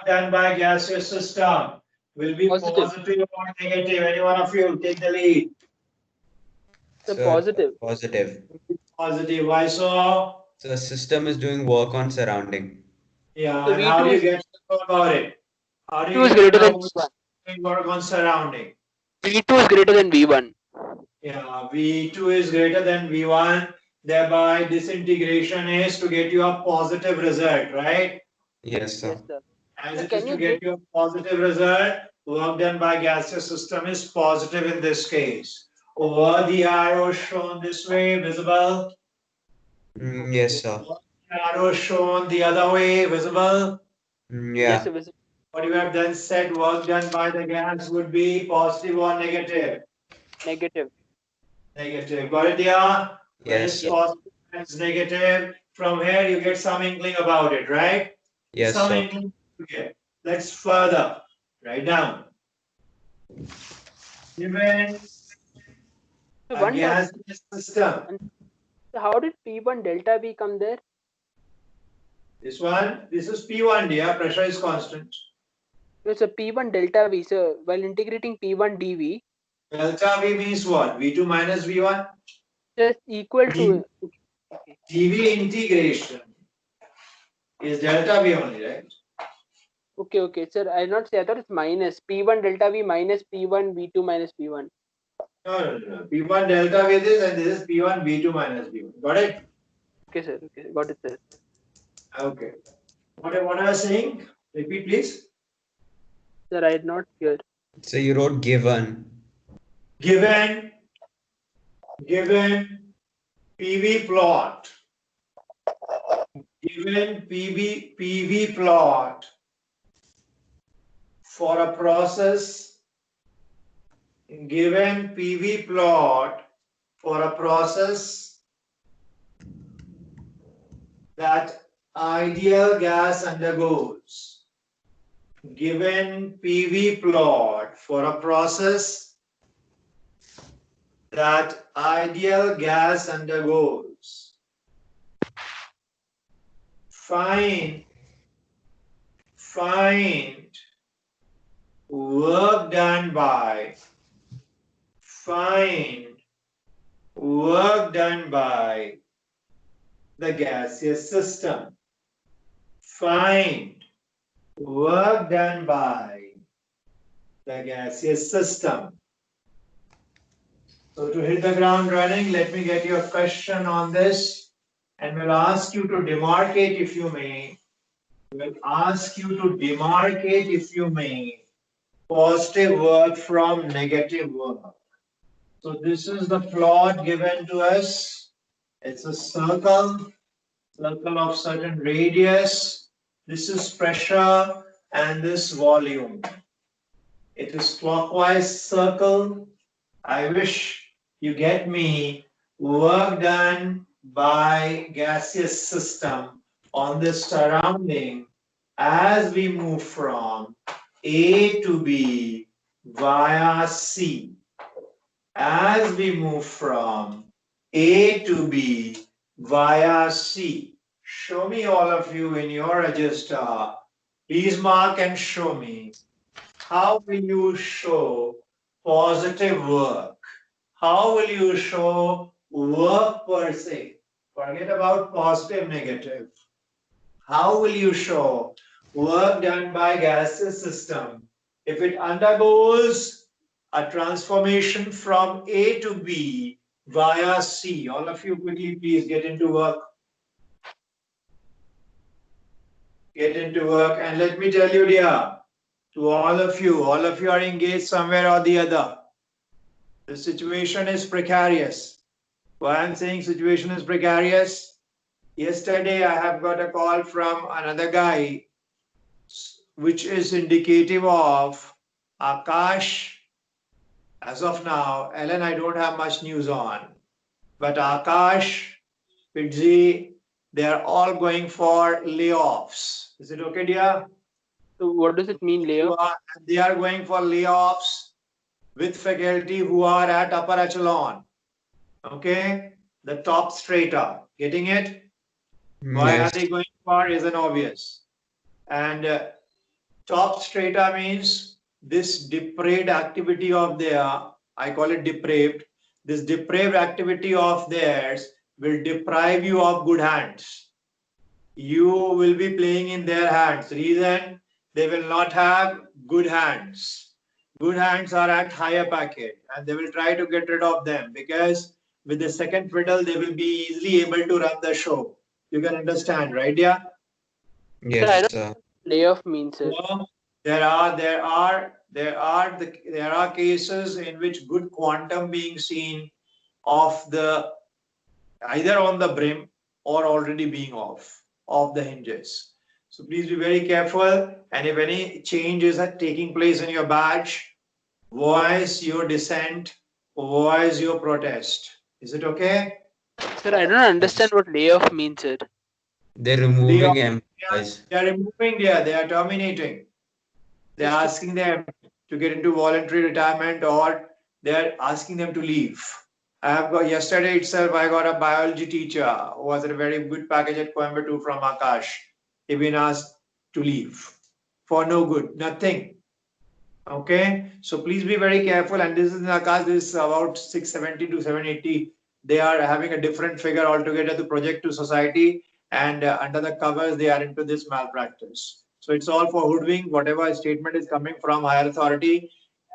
done by gaseous system will be Positive. positive or negative? Any one of you take the lead. The Sir, positive. positive. Positive. Why so? So the system is doing work on surrounding. Yeah, So and how V2 do you is get to know about it? How do V2 you is get to greater know than what's V1. doing work on surrounding? V2 is greater than V1. Yeah, V2 is greater than V1. Thereby, disintegration is to get you a positive result, right? Yes, Yes, sir. sir. As Sir, it is can to you get give? you a positive result, work done by gaseous system is positive in this case. Over the arrow shown this way, visible. Yes, sir. Arrow shown the other way, visible. Yes, Yeah. sir. What you have then said, work done by the gas would be positive or negative. Negative. Negative. Got it, yeah? When Yes, it's Yes. sir. positive and it's negative, from here you get some inkling about it, right? Yes, Some sir. inkling you get. Let's further. Write down. Given So a one doubt. gaseous system. So how did P1 delta V come there? This one, this is P1, dear. Pressure is constant. It's a P1 delta V. So while integrating P1 dV, Delta V means what? V2 minus V1? just equal to. Okay. dV integration is delta V only, right? Okay. Sir, I not say. I thought it's minus P1 delta V minus P1 V2 minus P1. No. P1 delta V this and this is P1 V2 minus V1. Got it? Okay, sir. Okay, got it, sir. Okay. What I was saying? Repeat, please. Sir, I did not hear. So you wrote given. Given PV plot. Given PV plot for a process. Given PV plot for a process that ideal gas undergoes. Given PV plot for a process that ideal gas undergoes. Find work done by the gaseous system. Find work done by the gaseous system. So to hit the ground running, let me get your question on this, and we'll ask you to demarcate if you may. We'll ask you to demarcate if you may positive work from negative work. So this is the plot given to us. It's a circle of certain radius. This is pressure and this volume. It is clockwise circle. I wish you get me work done by gaseous system on the surrounding as we move from A to B via C. As we move from A to B via C. Show me all of you in your register. Please mark and show me. How will you show positive work? How will you show work per se? Forget about positive, negative. How will you show work done by gaseous system if it undergoes a transformation from A to B via C? All of you quickly please get into work. Get into work, and let me tell you, dear, to all of you are engaged somewhere or the other. The situation is precarious. Why I'm saying situation is precarious? Yesterday I have got a call from another guy, which is indicative of Akash. As of now, Ellen, I don't have much news on, but Akash, Pidzi, they are all going for layoffs. Is it okay, dear? So what does it mean, layoff? They are going for layoffs with faculty who are at upper echelon. Okay, the top strata. Getting it? Why are Yes. they going for isn't obvious. And top strata means this depraved activity of their, I call it depraved, this depraved activity of theirs will deprive you of good hands. You will be playing in their hands. Reason, they will not have good hands. Good hands are at higher packet and they will try to get rid of them because with the second fiddle, they will be easily able to run the show. You can understand, right? Yeah. Yes, sir. Layoff means, sir. So there are cases in which good quantum being seen of the either on the brim or already being off of the hinges. So please be very careful, and if any change is taking place in your badge, voice your dissent, voice your protest. Is it okay? Sir, I don't understand what layoff means, sir. They're They removing are, employees. they are removing they are terminating. They are asking them to get into voluntary retirement or they are asking them to leave. I have got yesterday itself, I got a biology teacher who was at a very good package at Coimbatore from Akash. He been asked to leave for no good, nothing. Okay, so please be very careful. And this is in Akash, this is about 670 to 780. They are having a different figure altogether to project to society, and under the covers, they are into this malpractice. So it's all for hoodwink. Whatever statement is coming from higher authority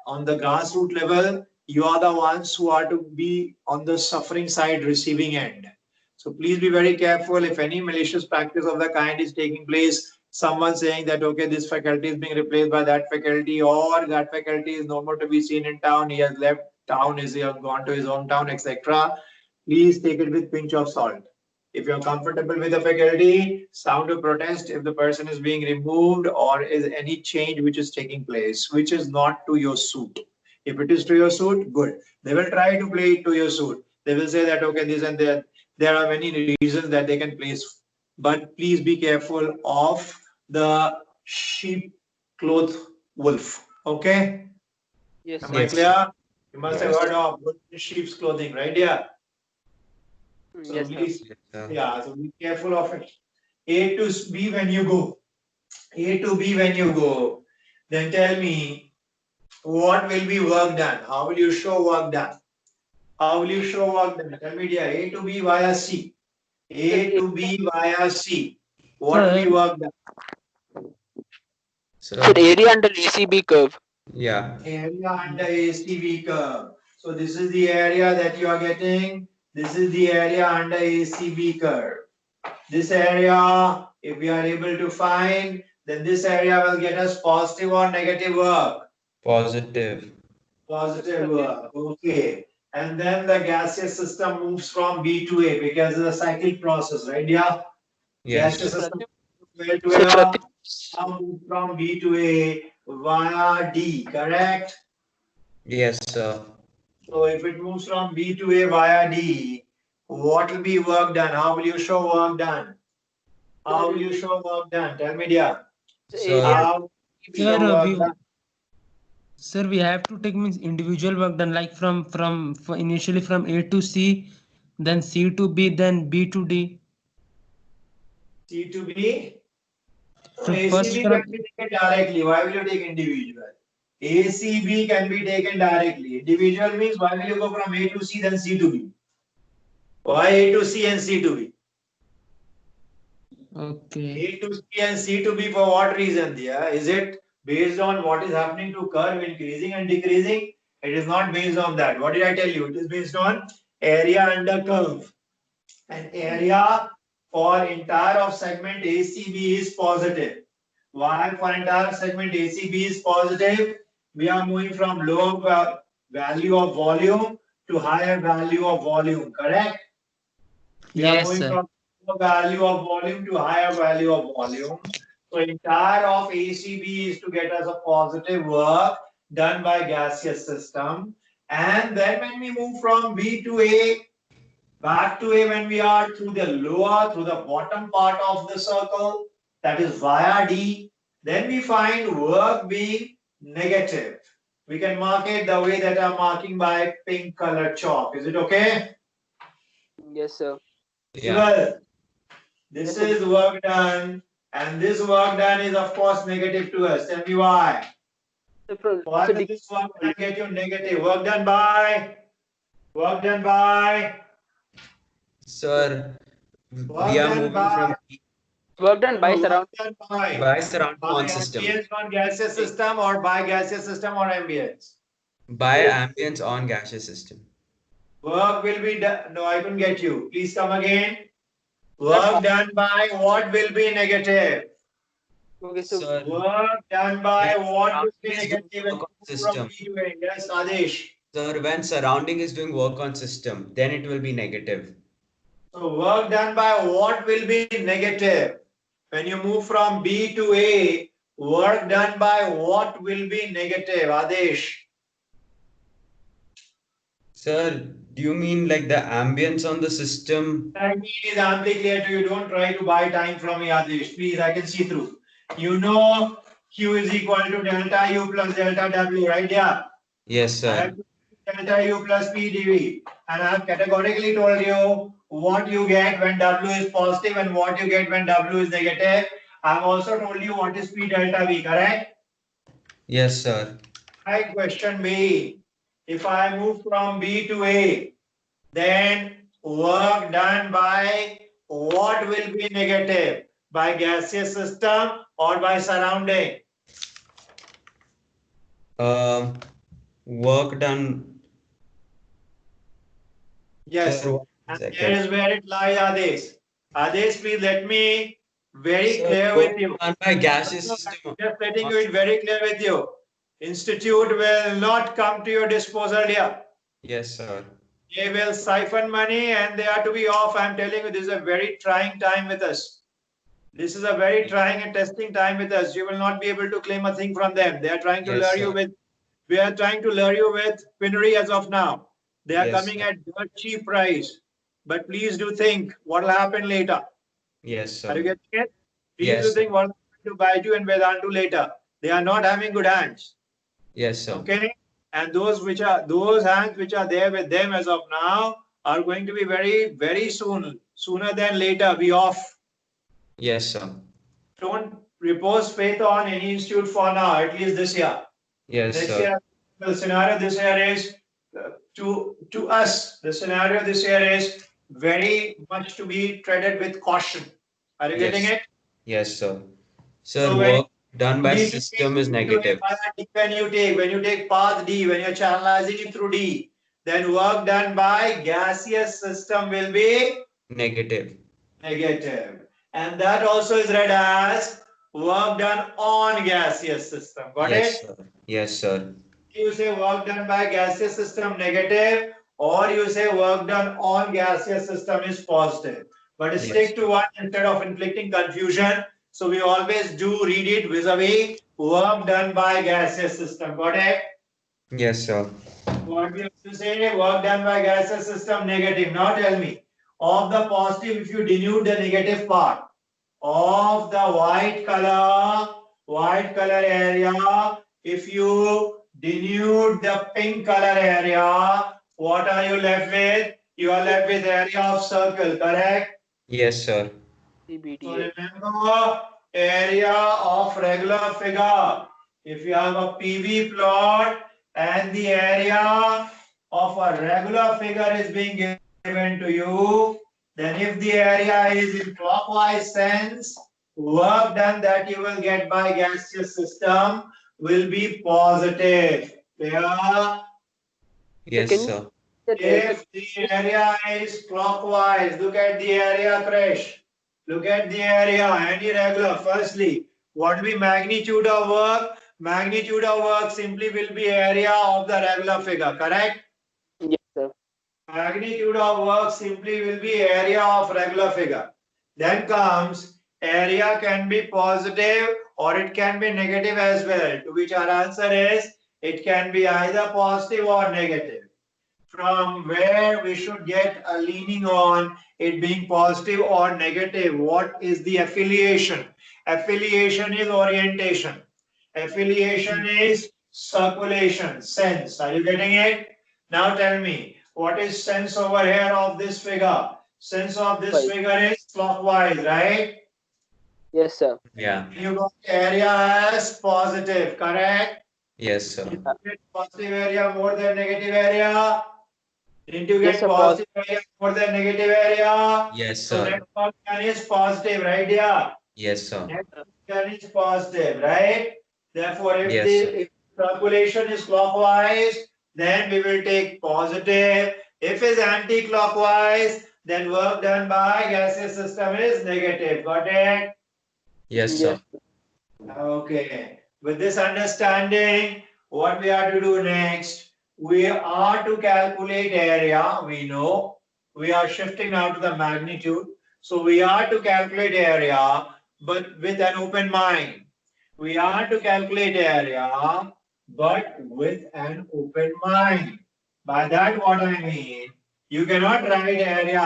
on the grassroots level, you are the ones who are to be on the suffering side, receiving end. So please be very careful. If any malicious practice of the kind is taking place, someone saying that, okay, this faculty is being replaced by that faculty, or that faculty is no more to be seen in town, he has left town, he has gone to his hometown, etc. Please take it with pinch of salt. If you're comfortable with the faculty, sound a protest if the person is being removed or is any change which is taking place, which is not to your suit. If it is to your suit, good. They will try to play it to your suit. They will say that, okay, this and that. There are many reasons that they can place, but please be careful of the sheep cloth wolf. Okay? Yes, Am sir. I Yes, clear? You must have Yes. heard of sheep's clothing, right? Yeah. So Yes, sir. please, yes, sir. yeah, so be careful of it. A to B when you go. A to B when you go. Then tell me what will be work done? How will you show work done? How will you show work done? Tell me, dear. A to B via C. A to B via C. What will be Sir, work done? Sir, So, area under ACB curve. yeah. Area under ACB curve. So this is the area that you are getting. This is the area under ACB curve. This area, if we are able to find, then this area will get us positive or negative work. Positive. Positive work. Okay. And then the gaseous system moves from B to A because it's a cyclic process, right? Yeah. Gaseous Yes. system where to Sir, where? Now move from B to A via D, correct? Yes, sir. So if it moves from B to A via D, what will be work done? How will you show work done? How will you show work done? Tell me, dear. So, How will you sir, show work done? we have to take means individual work done like initially from A to C, then C to B, then B to D. C to B? So first ACB from can be taken directly. Why will you take individual? ACB can be taken directly. Individual means why will you go from A to C then C to B? Why A to C and C to B? okay, A to C and C to B for what reason there? Is it based on what is happening to curve increasing and decreasing? It is not based on that. What did I tell you? It is based on area under curve. And area for entire of segment ACB is positive. Why for entire segment ACB is positive? We are moving from lower value of volume to higher value of volume, correct? We are yes, moving sir. from lower value of volume to higher value of volume. So entire of ACB is to get us a positive work done by gaseous system. And then when we move from B to A, back to A when we are through the bottom part of the circle, that is via D, then we find work being negative. We can mark it the way that I'm marking by pink colored chalk. Is it okay? Yes, sir. yeah. Well, this is work done And this work done is of course negative to us. Tell me why. So from Why so does this work done get you negative? Work done by. Sir, Work we are done moving by. from work done by No, surround. work done by. by surrounding By on system, ambience on gaseous system or by gaseous system or ambience? by ambience on gaseous system. Work will be done. No, I couldn't get you. Please come again. Sir, Work done by what will be negative? okay, so Sir, Work done by when what will be surrounding is doing negative when work on you move from system, B to A? Yes, Adesh. sir, when surrounding is doing work on system, then it will be negative. So work done by what will be negative? When you move from B to A, work done by what will be negative? Adesh. Sir, do you mean like the ambience on the system? I mean is amply clear to you. Don't try to buy time from me, Adesh. Please, I can see through. You know Q is equal to delta U plus delta W, right? Yeah. Yes, I have sir. to delta U plus P dV. And I have categorically told you what you get when W is positive and what you get when W is negative. I have also told you what is P delta V, correct? Yes, sir. My question B, if I move from B to A, then work done by what will be negative? By gaseous system or by surrounding? Work done. Yes. Sir, one And there second. is where it lies, Adesh. Adesh, please let me very Sir, clear work with you. done by gaseous system. Just letting you it very clear with you. Institute will not come to your disposal here. Yes, sir. They will siphon money and they are to be off. I'm telling you, this is a very trying time with us. This is a very trying and testing time with us. You will not be able to claim a thing from them. They are trying to Yes, lure sir. you with, we are trying to lure you with penury as of now. They are Yes, coming sir. at dirt cheap price. But please do think what will happen later. Yes, Are you sir. getting it? Please Yes, do sir. think what will happen to Baiju and Vedantu later. They are not having good hands. Yes, sir. Okay? And those hands which are there with them as of now are going to be very, very soon, sooner than later, be off. Yes, sir. Don't repose faith on any institute for now, at least this year. Yes, Next sir. year, the scenario this year is to us, the scenario this year is very much to be treaded with caution. Are you getting Yes. it? Yes, sir. Sir, So when work done by D system is to negative. when you take path D, when you're channelizing it through D, then work done by gaseous system will be Negative. negative. And that also is read as work done on gaseous system. Got Yes, it? sir. Yes, sir. You say work done by gaseous system negative, or you say work done on gaseous system is positive. But Yes. stick to one instead of inflicting confusion. So we always do read it vis-a-vis work done by gaseous system. Got it? Yes, sir. What we have to say, work done by gaseous system negative. Now tell me, of the positive, if you denote the negative part of the white color area, if you denote the pink color area, what are you left with? You are left with area of circle, correct? Yes, sir. So CBDA. remember, area of regular figure. If you have a PV plot and the area of a regular figure is being given to you, then if the area is in clockwise sense, work done that you will get by gaseous system will be positive. Clear? Yes, can you- sir. If the area is clockwise, look at the area, Krish. Look at the area, any regular. Firstly, what will be magnitude of work? Magnitude of work simply will be area of the regular figure, correct? Yes, sir. Magnitude of work simply will be area of regular figure. Then comes area can be positive or it can be negative as well, to which our answer is it can be either positive or negative. From where we should get a leaning on it being positive or negative. What is the affiliation? Affiliation is orientation. Affiliation is circulation, sense. Are you getting it? Now tell me, what is sense over here of this figure? Sense of this Right. figure is clockwise, right? Yes, sir. Yeah. You got area as positive, correct? Yes, sir. Did you get positive area more than negative area? Did you Yes, get sir. positive area more than negative area? Yes, So sir. net work done is positive, right, dear? Yes, sir. Net work done is positive, right? Therefore, if Yes, the sir. if circulation is clockwise, then we will take positive. If it's anti-clockwise, then work done by gaseous system is negative. Got it? Yes, sir. Yes. Okay. With this understanding, what we have to do next? We are to calculate area. We know we are shifting now to the magnitude. So we are to calculate area, but with an open mind. We are to calculate area, but with an open mind. By that, what I mean, you cannot write area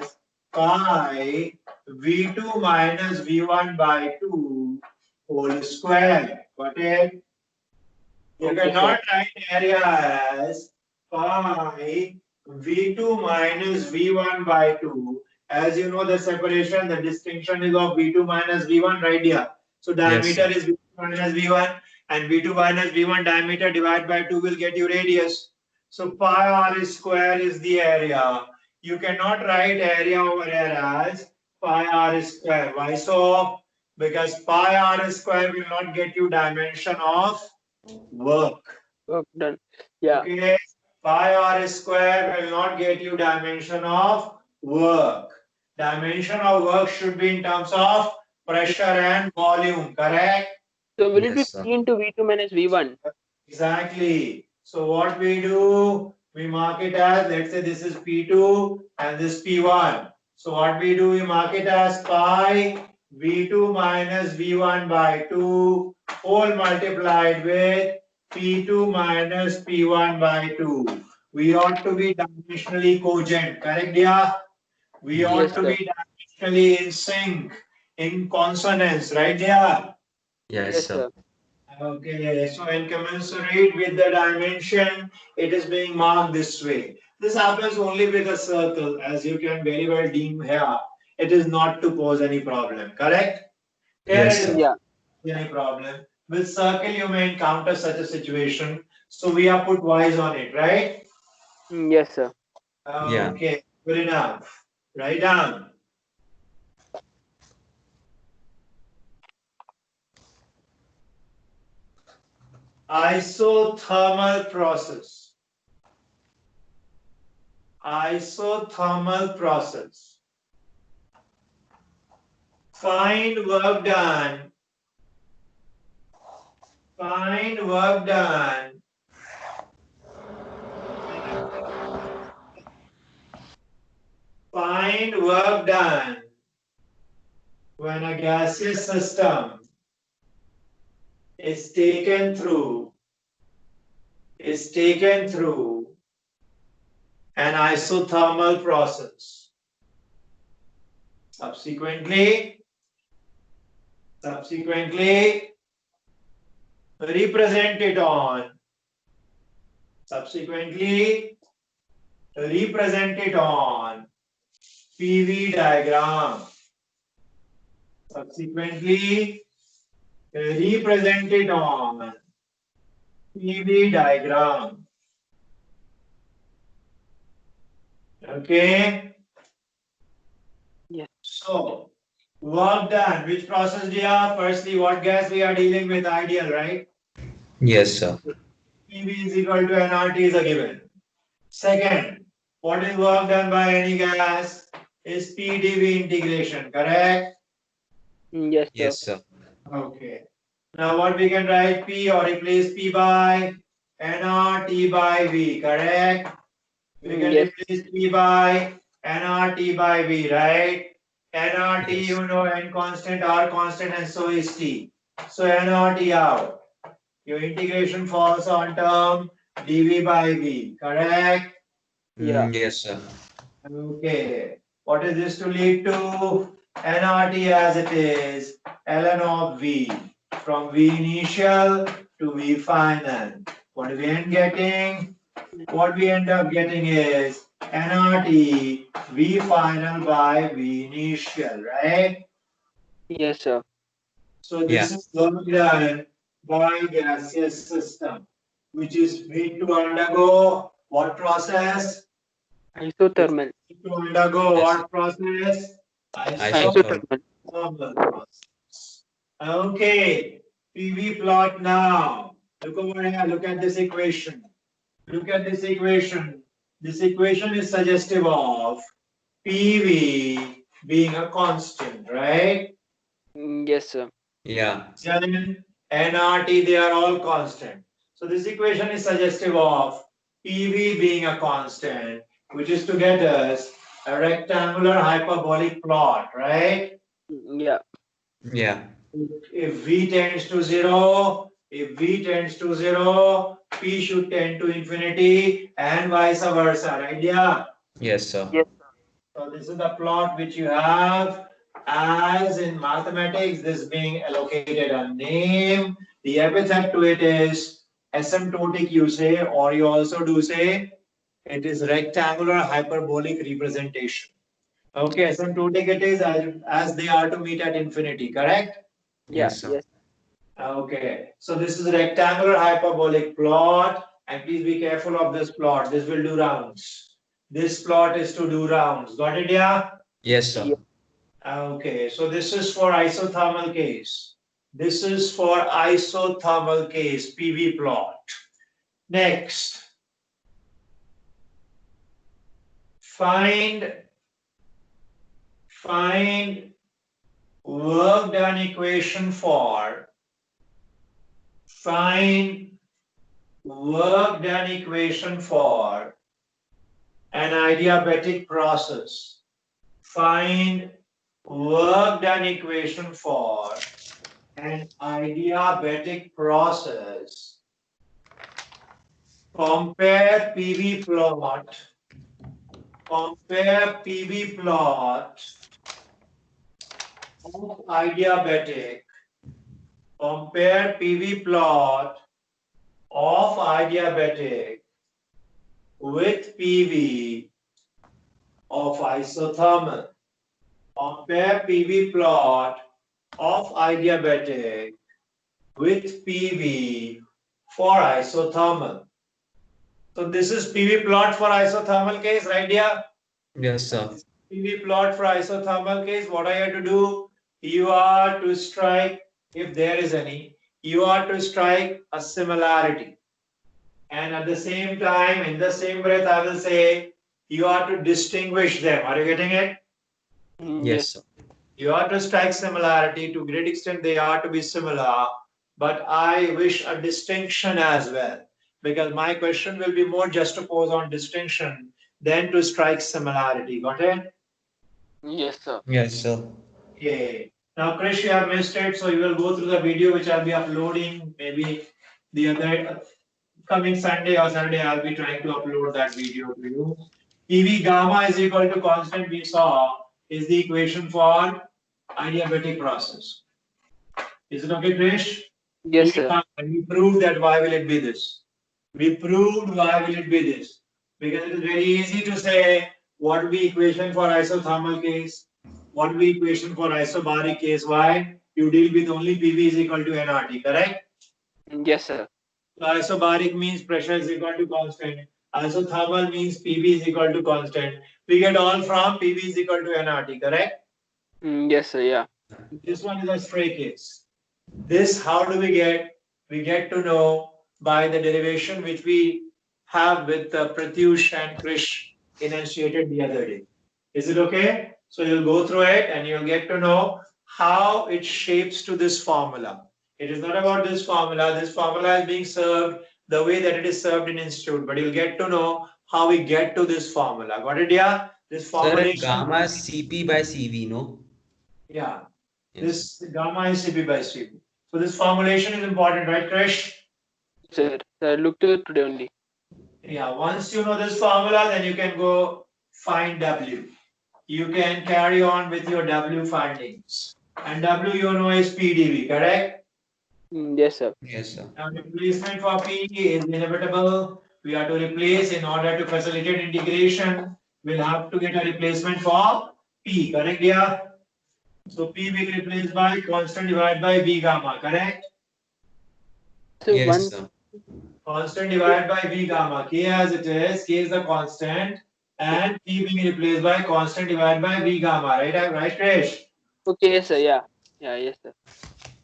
as pi V2 minus V1 by 2 whole square. Got it? You Okay, cannot sir. write area as pi V2 minus V1 by 2. As you know, the separation, the distinction is of V2 minus V1 right here. So Yes, diameter sir. is V2 minus V1 and V2 minus V1 diameter divided by 2 will get you radius. So pi r square is the area. You cannot write area over here as pi r square. Why so? Because pi r square will not get you dimension of work. Work done. Yeah. Okay, pi r square will not get you dimension of work. Dimension of work should be in terms of pressure and volume, correct? So will it be Yes, sir. P into V2 minus V1? Exactly. So what we do, we mark it as, let's say this is P2 and this P1. So what we do, we mark it as pi V2 minus V1 by 2 whole multiplied with P2 minus P1 by 2. We ought to be dimensionally cogent, correct, dear? We ought Yes, to sir. be dimensionally in sync, in consonance, right, dear? Yes, Yes, sir. sir. Okay, so in commensurate with the dimension, it is being marked this way. This happens only with a circle, as you can very well deem here. It is not to pose any problem, correct? Here Yes, it is sir. Yeah. not any problem. With circle, you may encounter such a situation. So we have put Y's on it, right? Yes, sir. Yeah. Okay, good enough. Write down. Isothermal process. Isothermal process. Find work done. Find work done. Find work done when a gaseous system is taken through an isothermal process. Subsequently, represent it on PV diagram. Subsequently, represent it on PV diagram. Okay. Yes. So, work done. Which process we are? Firstly, what gas we are dealing with? Ideal, right? Yes, sir. PV is equal to nRT is a given. Second, what is work done by any gas is PdV integration, correct? Yes, sir. Yes, sir. Okay. Now what we can write P or replace P by nRT by V, correct? We can Yes. replace P by nRT by V, right? nRT, Yes. you know, N constant, R constant, and so is T. So nRT out. Your integration falls on term dV by V, correct? Yeah. Yes, sir. Okay. What is this to lead to? nRT as it is, ln of V. From V initial to V final. What we end getting? What we end up getting is nRT V final by V initial, right? Yes, sir. So this is work done by gaseous system, which is made to undergo what process? Isothermal. To undergo Yes. what process? Isothermal. Isothermal process. Okay, PV plot now. Look over here, look at this equation. Look at this equation. This equation is suggestive of PV being a constant, right? Yes, sir. Yeah. Then nRT, they are all constant. So this equation is suggestive of PV being a constant, which is to get us a rectangular hyperbolic plot, right? Yeah. Yeah. If V tends to 0, P should tend to infinity and vice versa, right? Yeah. Yes, sir. Yes. So this is the plot which you have as in mathematics, this being allocated a name. The epithet to it is asymptotic, you say, or you also do say it is rectangular hyperbolic representation. Okay, asymptotic it is as they are to meet at infinity, correct? Yeah. Yes, sir. Yes. Okay, so this is a rectangular hyperbolic plot, and please be careful of this plot. This will do rounds. This plot is to do rounds. Got it, yeah? Yes, sir. Yeah. Okay, so this is for isothermal case. This is for isothermal case, PV plot. Next, find work done equation for an adiabatic process. Find work done equation for an adiabatic process. Compare PV plot of adiabatic. Compare PV plot of adiabatic with PV of isothermal. Compare PV plot of adiabatic with PV for isothermal. So this is PV plot for isothermal case, right here? Yes, sir. PV plot for isothermal case, what I have to do? You are to strike, if there is any, you are to strike a similarity. And at the same time, in the same breath, I will say, you are to distinguish them. Are you getting it? Yes, sir. You are to strike similarity. To great extent, they are to be similar. But I wish a distinction as well. Because my question will be more just to pose on distinction than to strike similarity. Got it? Yes, sir. Yes, sir. Okay. Now, Krish, you have missed it, so you will go through the video which I'll be uploading maybe the other coming Sunday or Saturday. I'll be trying to upload that video to you. PV gamma is equal to constant we saw is the equation for adiabatic process. Is it okay, Krish? Yes, sir. We proved that why will it be this? We proved why will it be this? Because it is very easy to say what will be equation for isothermal case, what will be equation for isobaric case. Why? You deal with only PV is equal to nRT, correct? Yes, sir. So isobaric means pressure is equal to constant. Isothermal means PV is equal to constant. We get all from PV is equal to nRT, correct? Yes, sir. Yeah. This one is a stray case. This, how do we get? We get to know by the derivation which we have with Pratyush and Krish enunciated the other day. Is it okay? So you'll go through it and you'll get to know how it shapes to this formula. It is not about this formula. This formula is being served the way that it is served in institute, but you'll get to know how we get to this formula. Got it, yeah? This Sir, and formulation. gamma is Cp by Cv, no? Yeah. Yes. This gamma is Cp by Cv. So this formulation is important, right, Krish? Sir. I looked at it today only. Yeah, once you know this formula, then you can go find W. You can carry on with your W findings. And W you know is PdV, correct? Yes, sir. Yes, sir. Now replacement for P is inevitable. We have to replace in order to facilitate integration. We'll have to get a replacement for P, correct? Yeah. So P will be replaced by constant divided by V gamma, correct? So Yes, one. sir. Constant divided by V gamma. K as it is, K is the constant, and P being replaced by constant divided by V gamma, right? Right, Krish? Okay, yes, sir. Yeah. Yeah, yes, sir.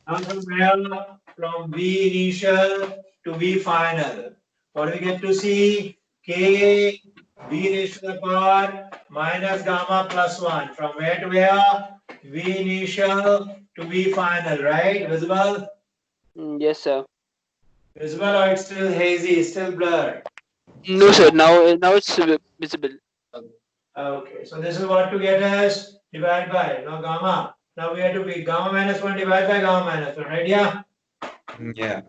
Now from where? From V initial to V final. What do we get to see? K V raised to the power minus gamma plus 1. From where to where? V initial to V final, right? Visible? Yes, sir. Visible or it's still hazy, still blurred? No, sir. Now it's visible. Okay, so this is what to get as divide by now gamma. Now we have to be gamma minus 1 divided by gamma minus 1, right? Yeah, Yeah.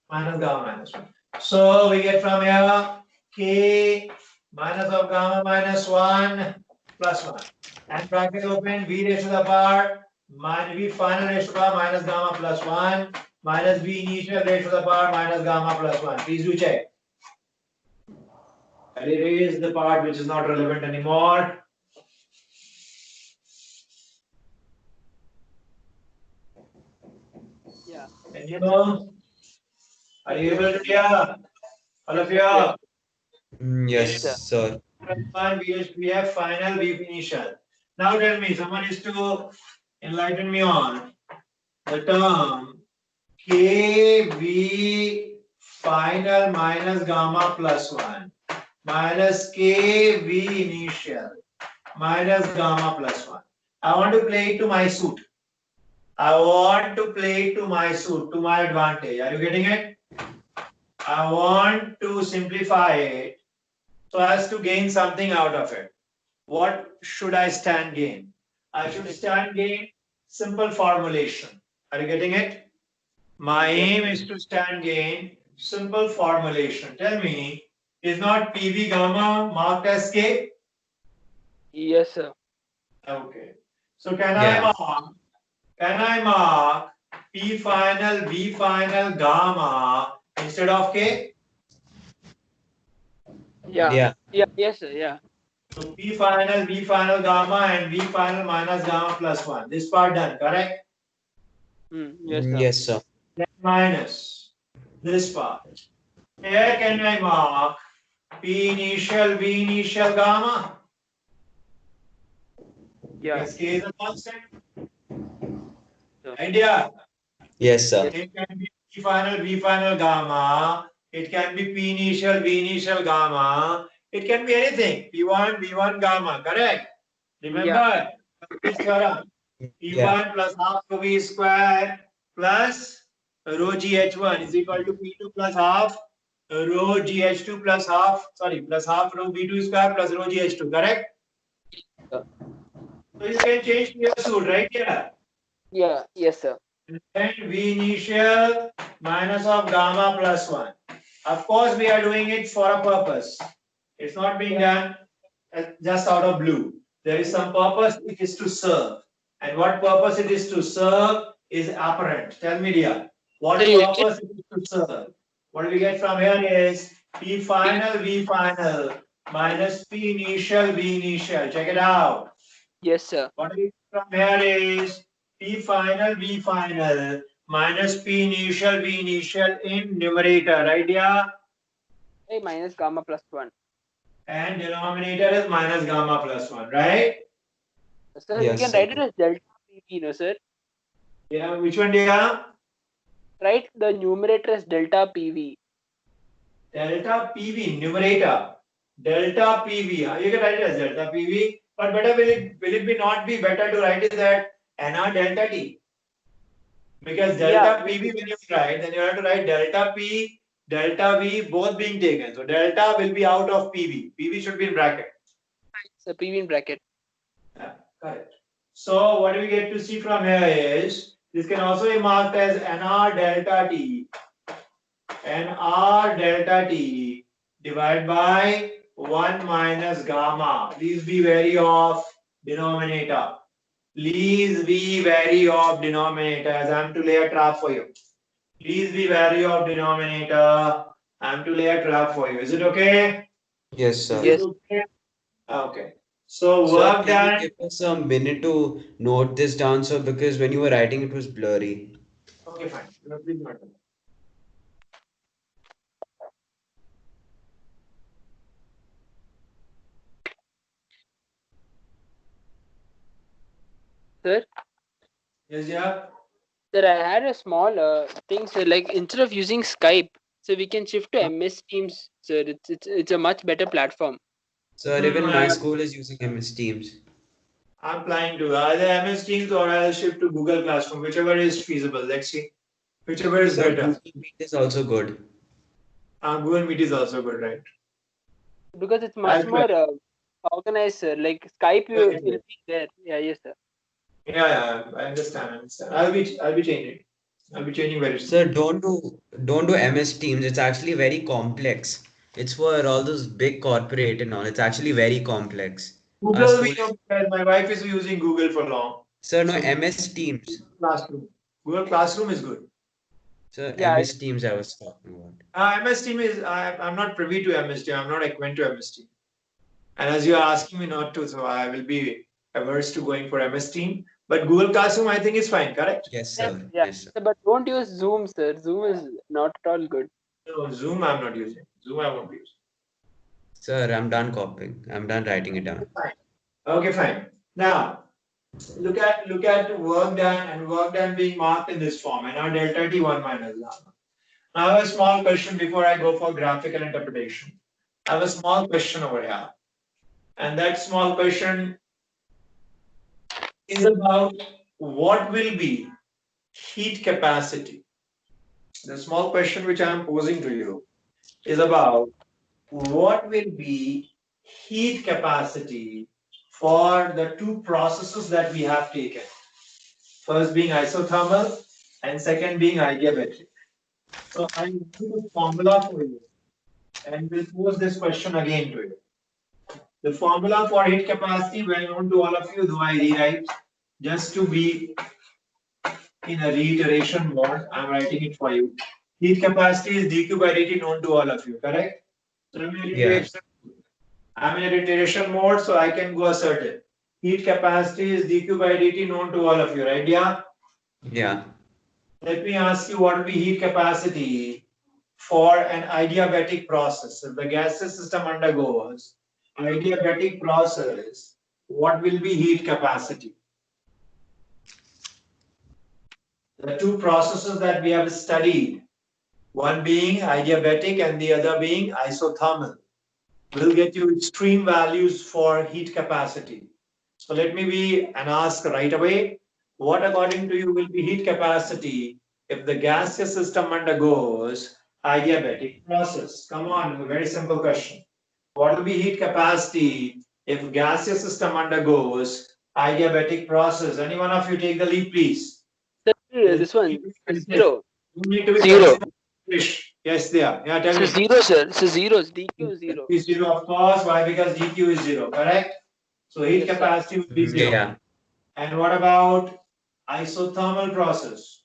minus gamma minus 1. So we get from here k minus of gamma minus 1 plus 1. And bracket open, v raised to the power minus v final raised to the power minus gamma plus 1 minus v initial raised to the power minus gamma plus 1. Please do check. And erase the part which is not relevant anymore. Yeah. And you know, are you able to hear? All of you? Yes. Yes, sir. sir. We have final, we initial. Now tell me, someone is to enlighten me on the term KV final minus gamma plus 1 minus KV initial minus gamma plus 1. I want to play it to my suit. I want to play it to my suit, to my advantage. Are you getting it? I want to simplify it so as to gain something out of it. What should I stand gain? I should stand gain simple formulation. Are you getting it? My aim is to stand gain simple formulation. Tell me, is not PV gamma marked as K? Yes, sir. Okay. So can Yeah. I mark P final, V final, gamma instead of K? Yeah. Yeah. Yeah. Yes, sir. Yeah. So P final, V final, gamma and V final minus gamma plus 1. This part done, correct? Yes, sir. Yes, sir. Then minus this part. Here can I mark P initial, V initial, gamma? Yeah. Because K is a constant. Sir. Idea. Yes, sir. It can be P final, V final, gamma. It can be P initial, V initial, gamma. It can be anything. P1, V1, gamma. Correct? Remember this theorem. Yeah. P1 plus half rho V square plus rho GH1 is equal to P2 plus half rho GH2 plus half rho V2 square plus rho GH2. Correct? Sir. So you can change to your suit right here. Yeah. Yes, sir. And V initial minus of gamma plus 1. Of course, we are doing it for a purpose. It's not being done just out of blue. There is some purpose it is to serve. And what purpose it is to serve is apparent. Tell me, dear, what purpose it is to serve? What we get from here is P final, V final minus P initial, V initial. Check it out. Yes, sir. What we get from here is P final, V final minus P initial, V initial in numerator, right, dear? A minus gamma plus 1. And denominator is minus gamma plus 1, right? Sir, we Yes, can sir. write it as delta PV, no, sir? Yeah, which one, dear? Write the numerator as delta PV. Delta PV, numerator. Delta PV. You can write it as delta PV, but better will it be not be better to write it as NR delta T? Because delta PV when you write, then you have to write delta P, delta V both being taken. So delta will be out of PV. PV should be in bracket. So PV in bracket. Yeah, correct. So what we get to see from here is this can also be marked as NR delta T. NR delta T divided by 1 minus gamma. Please be wary of denominator. Please be wary of denominator as I am to lay a trap for you. Please be wary of denominator. I am to lay a trap for you. Is it okay? Yes, Is sir. it okay? Okay. So Sir, work can you done. give us a minute to note this down, sir? Because when you were writing, it was blurry. Okay, fine. Please note down. Sir, Yes, yeah. sir, I had a small thing, sir. Like instead of using Skype, so we can shift to MS Teams, sir. It's a much better platform. Sir, even my school is using MS Teams. I'm planning to either MS Teams or I'll shift to Google Classroom, whichever is feasible. Let's see. Whichever is Sir, better. Google Meet is also good. Google Meet is also good, right? Because it's much I'll more try. organized, sir. Like Skype, you Okay. will be there. Yeah, yes, sir. Yeah, I understand. I'll be changing. I'll be changing very soon. Sir, don't do MS Teams. It's actually very complex. It's for all those big corporate and all. It's actually very complex. Our Google, school we know because my wife is using Google for long. Sir, no, So MS Teams. Classroom. Google Classroom is good. Sir, Yeah, MS Teams I was talking about. MS Team is, I'm not privy to MS Team. I'm not acquainted to MS Team. And as you are asking me not to, so I will be averse to going for MS Team. But Google Classroom, I think is fine, correct? Yes, yes, sir. yeah. Yes, sir. Sir, but don't use Zoom, sir. Zoom is not at all good. No, Zoom I'm not using. Zoom I won't use. Sir, I'm done copying. I'm done writing it down. Fine. Okay, fine. Now, look at work done and work done being marked in this form, and now delta T 1 minus gamma. Now I have a small question before I go for graphical interpretation. I have a small question over here. And that small question is about what will be heat capacity. The small question which I am posing to you is about what will be heat capacity for the two processes that we have taken. First being isothermal and second being adiabatic. So I will do the formula for you and will pose this question again to you. The formula for heat capacity well known to all of you, though I rewrite just to be in a reiteration mode. I'm writing it for you. Heat capacity is dq by dt known to all of you, correct? So I'm in a reiteration mode, so I can go assertive. Heat capacity is dq by dt known to all of you, right? Yeah. Yeah. Let me ask you what will be heat capacity for an adiabatic process. If the gaseous system undergoes adiabatic process, what will be heat capacity? The two processes that we have studied, one being adiabatic and the other being isothermal, will get you extreme values for heat capacity. So let me be and ask right away, what according to you will be heat capacity if the gaseous system undergoes adiabatic process? Come on, a very simple question. What will be heat capacity if gaseous system undergoes adiabatic process? Any one of you take the lead, please. Sir, this one, zero. You need to be Zero. specific. Yes, there. Yeah, tell So me. zero, sir. So zeros. DQ zero. Is zero, of course. Why? Because dq is zero, correct? So heat Yes, sir. capacity will be zero. Yeah. And what about isothermal process?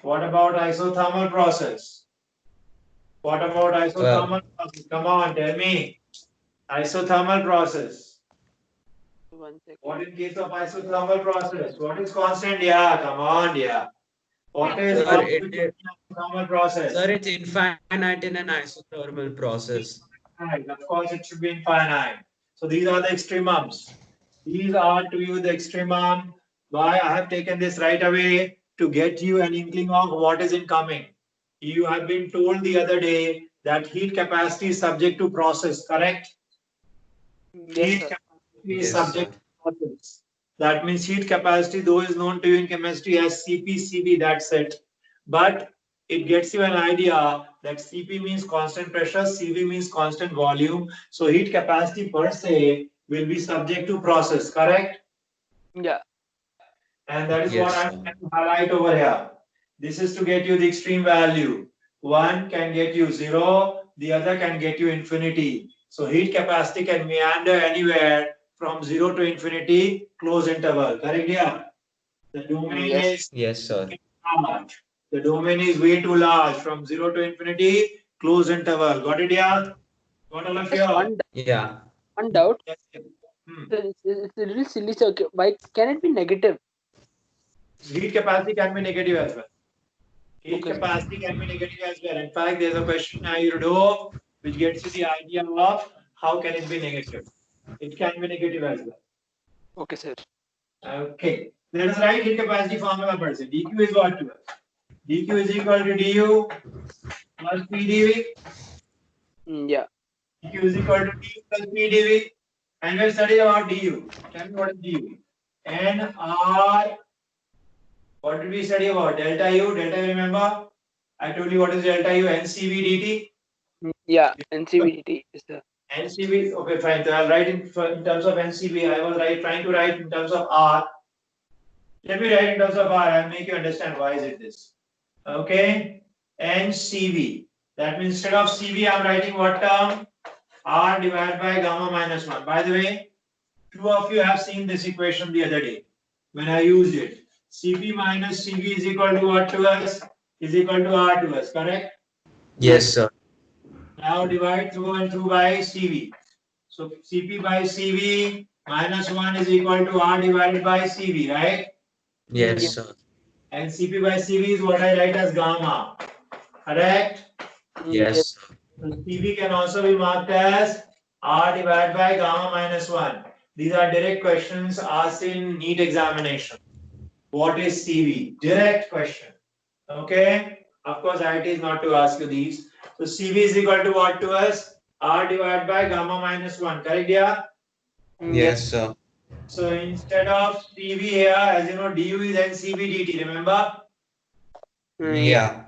What about isothermal process? What about isothermal process? Come on, tell me. Isothermal process. 1 second. What in case of isothermal process? What is constant? Yeah, come on, yeah. What is Sir, constant in isothermal process? Sir, it's infinite in an isothermal process. Right, of course, it should be infinite. So these are the extremums. These are to you the extremum. Why I have taken this right away to get you an inkling of what is incoming. You have been told the other day that heat capacity is subject to process, correct? Yes, Heat sir. capacity is Yes, subject sir. to process. That means heat capacity, though is known to you in chemistry as Cp, Cv, that's it. But it gets you an idea that Cp means constant pressure, Cv means constant volume. So heat capacity per se will be subject to process, correct? Yeah. And that is what Yes, I'm sir. trying to highlight over here. This is to get you the extreme value. One can get you zero, the other can get you infinity. So heat capacity can meander anywhere from zero to infinity, close interval. Correct? Yeah. The domain Yes. is Yes, sir. large. The domain is way too large from zero to infinity, close interval. Got it? Yeah. Got all of Just you? Yeah. one doubt. Yes. It's a little silly. So why can it be negative? Heat capacity can be negative as well. Heat Okay. capacity can be negative as well. In fact, there's a question now you do which gets you the idea of how can it be negative. It can be negative as well. Okay, sir. Okay. Let us write heat capacity formula first. dq is what to us? dq is equal to du plus pdv. Yeah. dq is equal to du plus pdv. And we'll study about du. Tell me what is du. nr. What did we study about? Delta u. Delta u, remember? I told you what is delta u. ncv dt. Yeah. NCVDT is the. NCV, okay, fine. So I'll write in terms of NCV. I was trying to write in terms of R. Let me write in terms of R. I'll make you understand why is it this. Okay, NCV. That means instead of CV, I'm writing what term? R divided by gamma minus 1. By the way, two of you have seen this equation the other day when I used it. CP minus CV is equal to what to us? Is equal to R to us, correct? Yes, sir. Now divide through and through by CV. So Cp by Cv minus 1 is equal to R divided by Cv, right? Yes, sir. And Cp by Cv is what I write as gamma, correct? Yes, sir. So Cv can also be marked as R divided by gamma minus 1. These are direct questions asked in NEET examination. What is Cv? Direct question. Okay? Of course, IIT is not to ask you these. So Cv is equal to what to us? R divided by gamma minus 1. Correct, yeah? Yes, sir. So instead of CV here, as you know, du is NCV dt, remember? Yeah.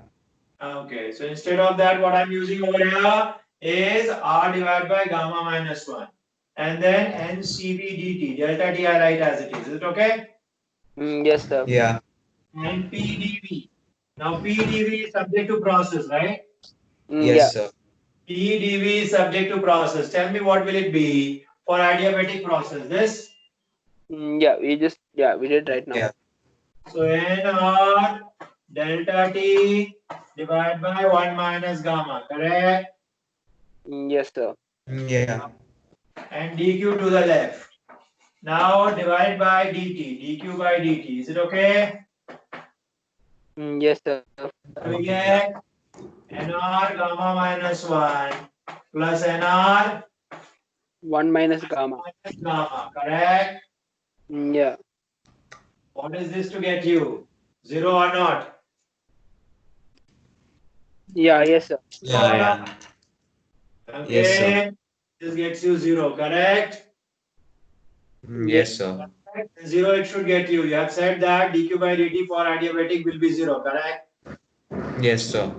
Okay, so instead of that, what I'm using over here is R divided by gamma minus 1. And then NCV dt, delta t I write as it is. Is it okay? Yes, sir. Yeah. And PdV. Now PdV is subject to process, right? Yeah. Yes, sir. PdV is subject to process. Tell me what will it be for adiabatic process? This? Yeah. We did right now. Yeah. So NR delta T divided by 1 minus gamma, correct? Yes, sir. Yeah. And dq to the left. Now divide by dt, dq by dt. Is it okay? Yes, sir. So we get NR gamma minus 1 plus NR 1 minus gamma. minus gamma, correct? Yeah. What is this to get you? 0 or not? Yeah. Yes, sir. Yeah, yeah. Okay. Yes, sir. This gets you 0, correct? Yes, sir. 0 it should get you. You have said that dq by dt for adiabatic will be 0, correct? Yes, sir.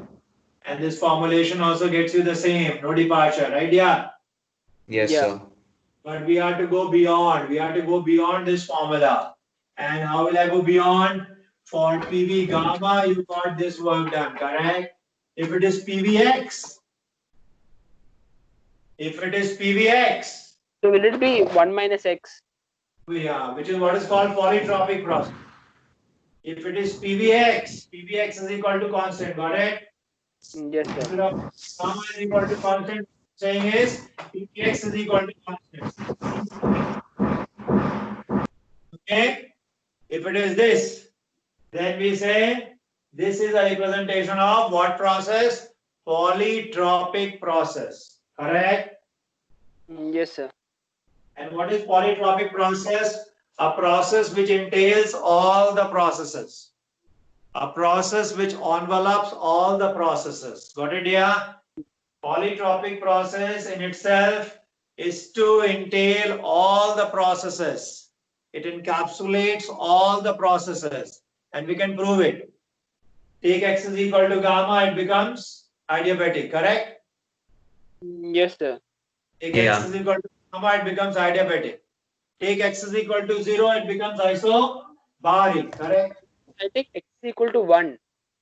And this formulation also gets you the same, no departure, right? Yeah. Yes, Yeah. sir. But we have to go beyond. We have to go beyond this formula. And how will I go beyond? For PV gamma, you got this work done, correct? If it is PVX, So will it be 1 minus x? yeah, which is what is called polytropic process. If it is PVX is equal to constant, got it? Yes, sir. Instead of gamma is equal to constant, saying is PVX is equal to constant. Okay? If it is this, then we say this is a representation of what process? Polytropic process. Correct? Yes, sir. And what is polytropic process? A process which entails all the processes. A process which envelops all the processes. Got it, yeah? Polytropic process in itself is to entail all the processes. It encapsulates all the processes. And we can prove it. Take x is equal to gamma, it becomes adiabatic, correct? Yes, sir. Take Yeah. x is equal to gamma, it becomes adiabatic. Take x is equal to 0, it becomes isobaric, correct? I take x is equal to 1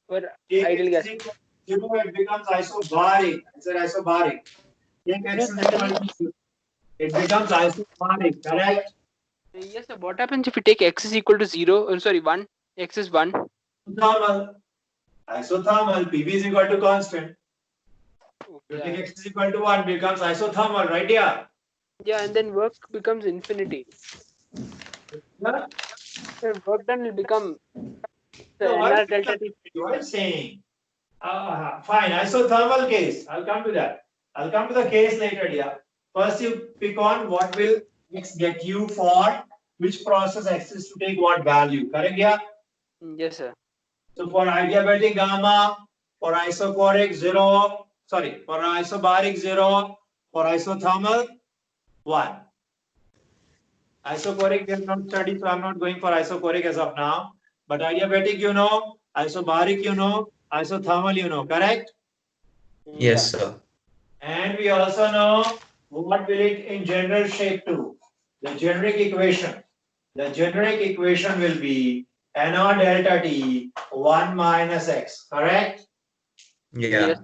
for Take ideal x gas. is equal to 0, it becomes isobaric. I said isobaric. Take x is equal to 0, it becomes isobaric, correct? Yes, sir. What happens if we take x is equal to 0? Sorry, 1. X is 1. Isothermal. Isothermal, PV is equal to constant. Okay. You take x is equal to 1, becomes isothermal, right? Yeah. Yeah, and then work becomes infinity. Yeah? The work done will become the No, why NR delta T. what I'm saying. Fine, isothermal case. I'll come to that. I'll come to the case later, yeah. First, you pick on what will X get you for which process X is to take what value. Correct, yeah? Yes, sir. So for adiabatic gamma, for isochoric 0, sorry, for isobaric 0, for isothermal 1. Isochoric we have not studied, so I'm not going for isochoric as of now. But adiabatic you know, isobaric you know, isothermal you know, correct? Yes, Yeah. sir. And we also know what will it in general shape to? The generic equation. The generic equation will be NR delta T 1 minus X, correct? Yeah. Yes.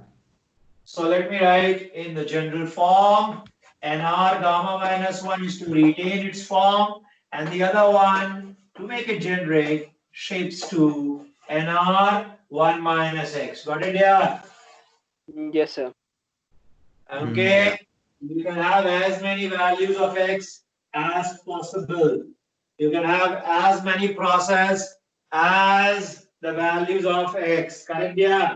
So let me write in the general form. NR gamma minus 1 is to retain its form, and the other one, to make it generic, shapes to NR 1 minus X. Got it, yeah? Yes, sir. Okay, you can have as many values of X as possible. You can have as many process as the values of X. Correct, yeah?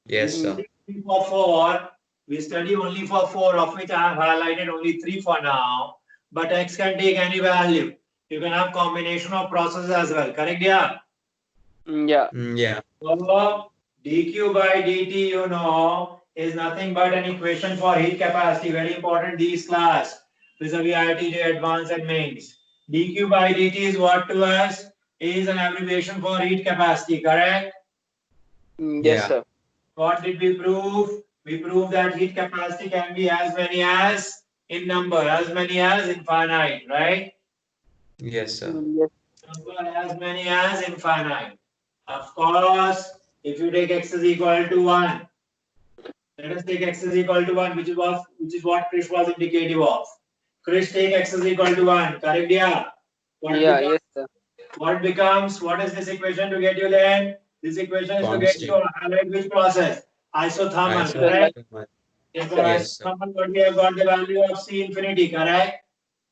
Yes, We sir. study for 4. We study only for 4, of which I have highlighted only 3 for now. But X can take any value. You can have combination of processes as well. Correct, yeah? Yeah. Yeah. So dq by dt, you know, is nothing but an equation for heat capacity. Very important these class. Vis-a-vis IITJ advanced and mains. dq by dt is what to us? Is an abbreviation for heat capacity, correct? Yes, Yeah. sir. What did we prove? We proved that heat capacity can be as many as in number, as many as infinite, right? Yes, sir. Yes. Number as many as infinite. Of course, if you take x is equal to 1, let us take x is equal to 1, which is what Krish was indicative of. Krish, take x is equal to 1, correct? Yeah. Yeah. Yes, sir. What is this equation to get you then? This equation is to get you Constant. highlight which process? Isothermal, The correct? Isothermal. For Yes, sir. isothermal, what we have got the value of C infinity, correct?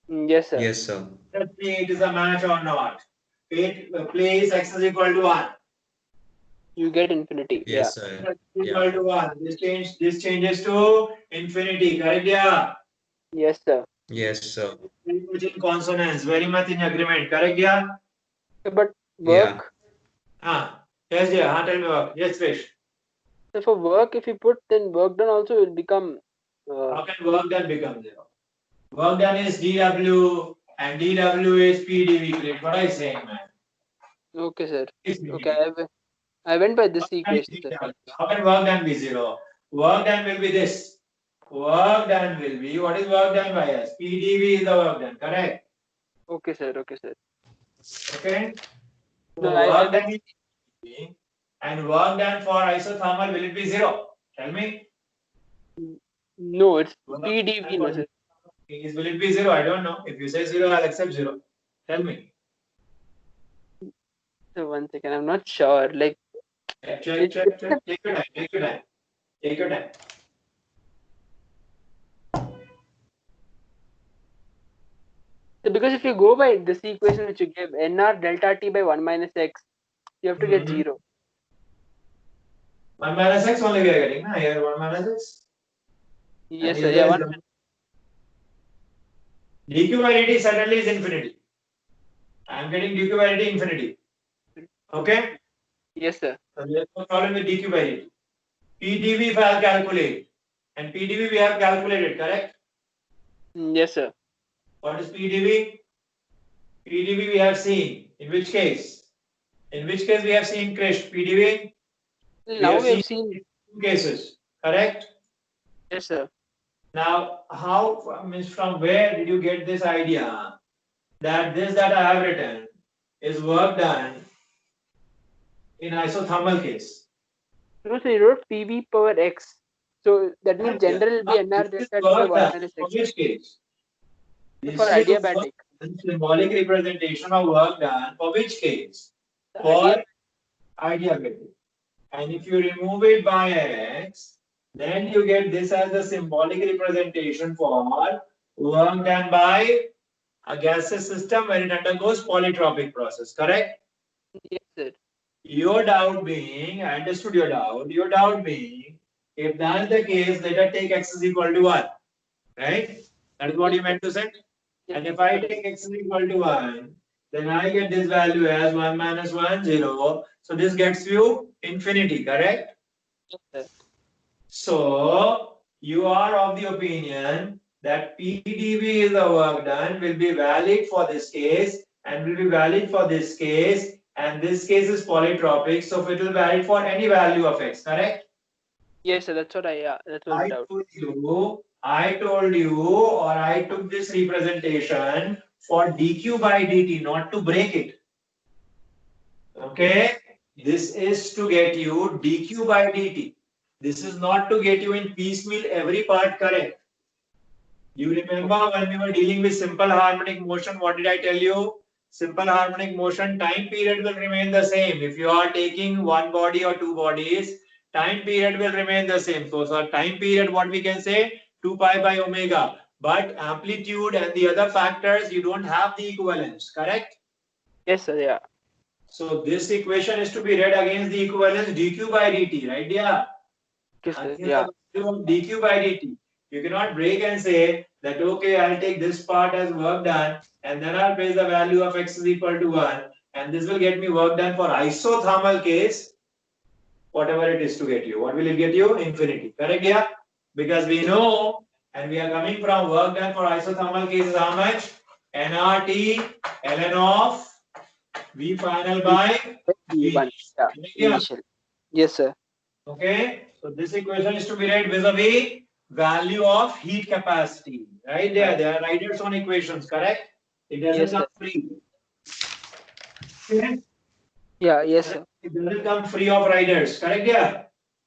Yes, sir. Yes, sir. Let's see it is a match or not. Place x is equal to 1. You get infinity. Yeah. Yes, sir. X is Yeah. equal to 1. This changes to infinity, correct? Yeah. Yes, sir. Yes, sir. Very much in consonance, very much in agreement, correct? Yeah. But Yeah. work. Yes, dear. Tell me what. Yes, Krish. So for work, if you put, then work done also will become. How can work done become 0? Work done is dW and dW is PdV. Great. What are you saying, man? Okay, sir. It's Okay, PdV. I went by this Work done is equation, sir. dW. How can work done be 0? Work done will be this. Work done will be, what is work done by us? PdV is the work done, correct? Okay, sir. Okay, sir. Okay? So No, I work went. done is PdV and work done for isothermal, will it be 0? Tell me. No, it's Work PDV, done no, for sir. will it be 0? I don't know. If you say 0, I'll accept 0. Tell me. So 1 second, I'm not sure. Like, Check. Take your time. Take your time. Take your time. so because if you go by this equation which you give, NR delta T by 1 minus X, you have to get 0. 1 minus x only we are getting. Na? Here 1 minus x. Yes, And sir. if Yeah, there is dq by dt certainly is infinity. I am getting dq by dt infinity. Okay? Yes, sir. So there is no problem with dq by dt. PdV if I calculate. And PdV we have calculated, correct? Yes, sir. What is PdV? PdV we have seen. In which case? In which case we have seen Krish? PdV? We Now have we seen have seen. 2 cases, correct? Yes, sir. Now, means from where did you get this idea that this that I have written is work done in isothermal case? No, so you wrote PV power X. So that means Yeah. general will be NR This is delta T by work 1 done. minus For X. which case? For This is adiabatic. symbolic representation of work done for which case? The For adiabatic. And if you remove it by x, then you get this as the symbolic representation for Work done by a gaseous system when it undergoes polytropic process, correct? Yes, sir. Your doubt being, I understood your doubt being, if that is the case, let us take x is equal to 1, right? That is what you meant to say? Yes, And if sir. I take x is equal to 1, then I get this value as 1 minus 1, 0. So this gets you infinity, correct? Yes, sir. So you are of the opinion that PdV is the work done will be valid for this case and will be valid for this case, and this case is polytropic, so it will be valid for any value of x, correct? Yes, sir. That's what that was the doubt. I told you, or I took this representation for dq by dt, not to break it. Okay, this is to get you dq by dt. This is not to get you in piecemeal every part correct. You remember when we were dealing with simple harmonic motion, what did I tell you? Simple harmonic motion time period will remain the same. If you are taking one body or two bodies, time period will remain the same. So time period, what we can say, 2 pi by omega. But amplitude and the other factors, you don't have the equivalence, correct? Yes, sir. Yeah. So this equation is to be read against the equivalence dq by dt, right? Yeah. Yes, sir. Against Yeah. the value of dq by dt. You cannot break and say that, okay, I'll take this part as work done and then I'll place the value of x is equal to 1 and this will get me work done for isothermal case, whatever it is to get you. What will it get you? Infinity. Correct? Yeah? Because we know and we are coming from work done for isothermal case is how much? nRT ln of V final by V. One. Yeah. Yeah. Initial. Yes, sir. Okay, so this equation is to be read vis-a-vis value of heat capacity. Right there, there are riders on equations, correct? It doesn't Yes, come sir. free. Okay? Yeah. Yes, sir. It doesn't come free of riders, correct? Yeah.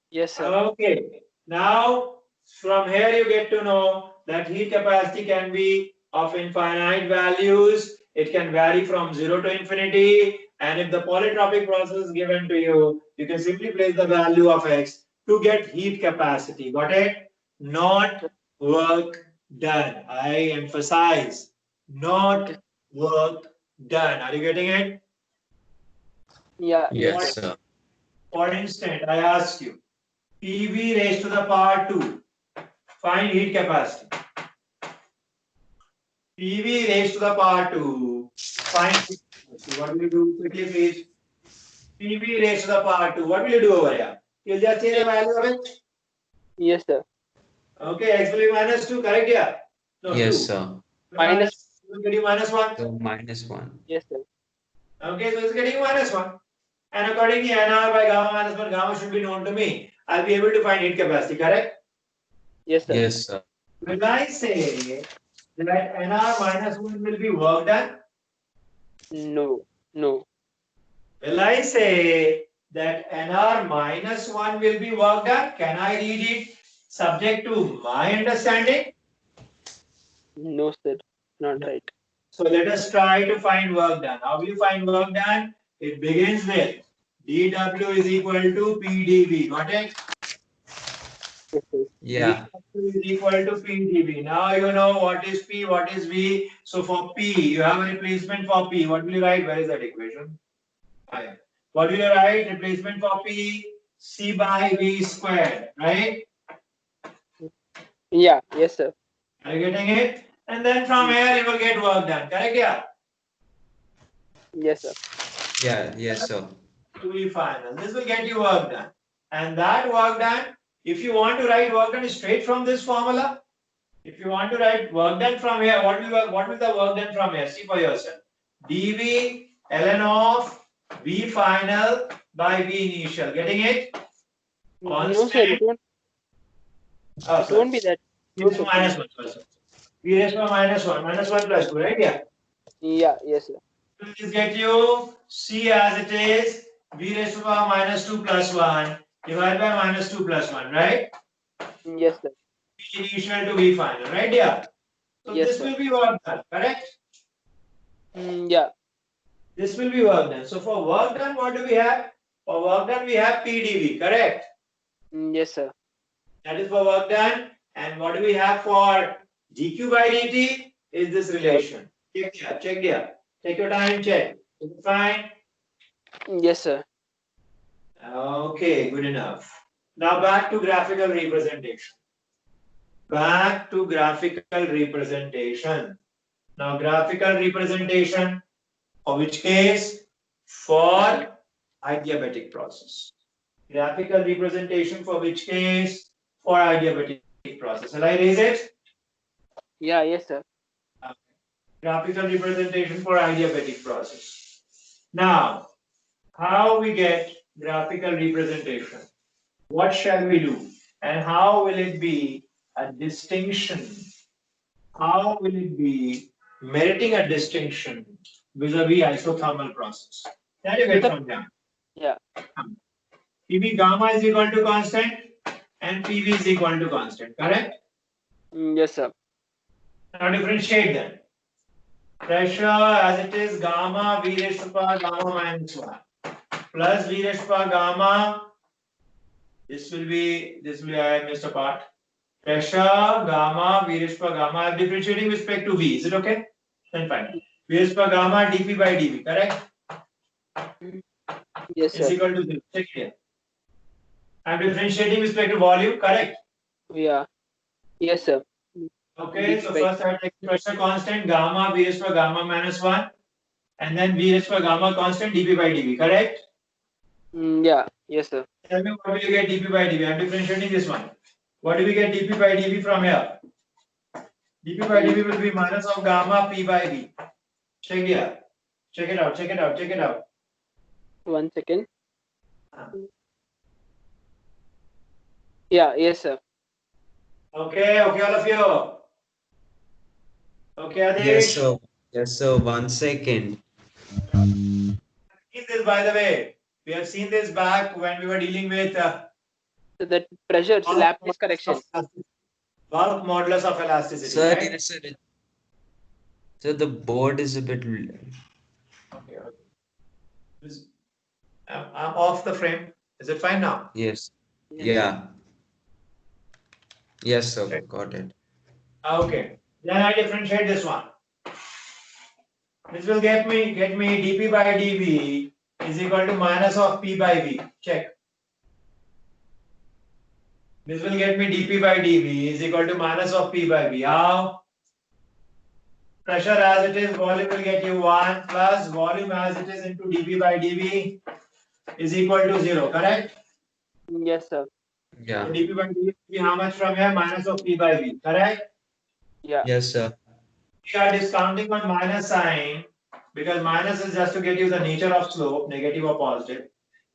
Yes, sir. Okay. Now, from here you get to know that heat capacity can be of infinite values. It can vary from 0 to infinity. And if the polytropic process is given to you, you can simply place the value of x to get heat capacity. Got it? Not work done. I emphasize, not work done. Are you getting it? Yeah. Yes, Yes, sir. sir. For instance, I ask you, PV raised to the power 2. Find heat capacity. PV raised to the power 2. Find heat capacity. What will you do? Quickly, please. PV raised to the power 2. What will you do over here? You'll just change the value of it. Yes, sir. Okay, x will be minus 2, correct? Yeah. No, Yes, 2. sir. Minus. Will get you minus 1. So minus 1. Yes, sir. Okay, so it's getting minus 1. And accordingly, NR by gamma minus 1, gamma should be known to me. I'll be able to find heat capacity, correct? Yes, sir. Yes, sir. Will I say that NR minus 1 will be work done? No. No. Will I say that NR minus 1 will be work done? Can I read it subject to my understanding? No, sir. Not right. So let us try to find work done. How will you find work done? It begins with dW is equal to PdV. Got it? Yes, sir. Yeah. dW is equal to PdV. Now you know what is P, what is V. So for P, you have a replacement for P. What will you write? Where is that equation? What will you write? Replacement for P, C by V squared, right? Yeah. Yes, sir. Are you getting it? And then from here you will get work done, correct? Yeah. Yes, sir. Yeah. Yes, sir. To be final. This will get you work done. And that work done, if you want to write work done straight from this formula, if you want to write work done from here, what will the work done from here? See for yourself. dV ln of V final by V initial. Getting it? No, sir. It won't. Oh, It won't be that. V raised to minus 1 first. V raised to minus 1. Minus 1 plus 2, right? Yeah. Yeah. Yes, sir. Please get you C as it is. V raised to the power minus 2 plus 1 divided by minus 2 plus 1, right? Yes, sir. V initial to V final, right? Yeah. So Yes, this sir. will be work done, correct? Yeah. This will be work done. So for work done, what do we have? For work done, we have PdV, correct? Yes, sir. That is for work done. And what do we have for dq by dt is this relation. Check here. Take your time, check. Is it fine? Yes, sir. Okay, good enough. Now back to graphical representation. Back to graphical representation. Now graphical representation for which case? For adiabatic process. Graphical representation for which case? For adiabatic process. Shall I raise it? Yeah, yes, sir. Graphical representation for adiabatic process. Now, how we get graphical representation? What shall we do? And how will it be a distinction? How will it be meriting a distinction vis-a-vis isothermal process? That you get from them. Yeah. PV gamma is equal to constant and PV is equal to constant, correct? Yes, sir. Now differentiate them. Pressure as it is gamma V raised to power gamma minus 1 plus V raised to power gamma. This will be I missed a part. Pressure gamma V raised to power gamma. I'm differentiating with respect to V. Is it okay? Then fine. V raised to power gamma dP by dV, correct? Yes, Is sir. equal to 0. Check here. I'm differentiating with respect to volume, correct? Yeah. Yes, sir. Okay, dP so by- first I take pressure constant gamma V raised to power gamma minus 1 and then V raised to power gamma constant dP by dV, correct? Yeah. Yes, sir. Tell me what will you get dP by dV? I'm differentiating this one. What do we get dP by dV from here? dP by dV will be minus of gamma P by V. Check here. Check it out, check it out, check it out. 1 second. Yeah. Yes, sir. Okay, all of you. Okay, Adish. Yes, sir. Yes, sir. 1 second. Seen this, by the way. We have seen this back when we were dealing with So that pressure, it's Laplace correction. bulk modulus of elasticity. Sir, Right? yes, sir. Sir, the board is a bit. Okay. I'm off the frame. Is it fine now? Yes. Yes. Yeah. Yes, sir. Okay. Got it. Okay. Then I differentiate this one. This will get me dP by dV is equal to minus of P by V. Check. This will get me dP by dV is equal to minus of P by V. How? Pressure as it is, volume will get you 1 plus volume as it is into dP by dV is equal to 0, correct? Yes, sir. Yeah. So dP by dV will be how much from here? Minus of P by V, correct? Yeah. Yes, sir. We are discounting on minus sign because minus is just to get you the nature of slope, negative or positive.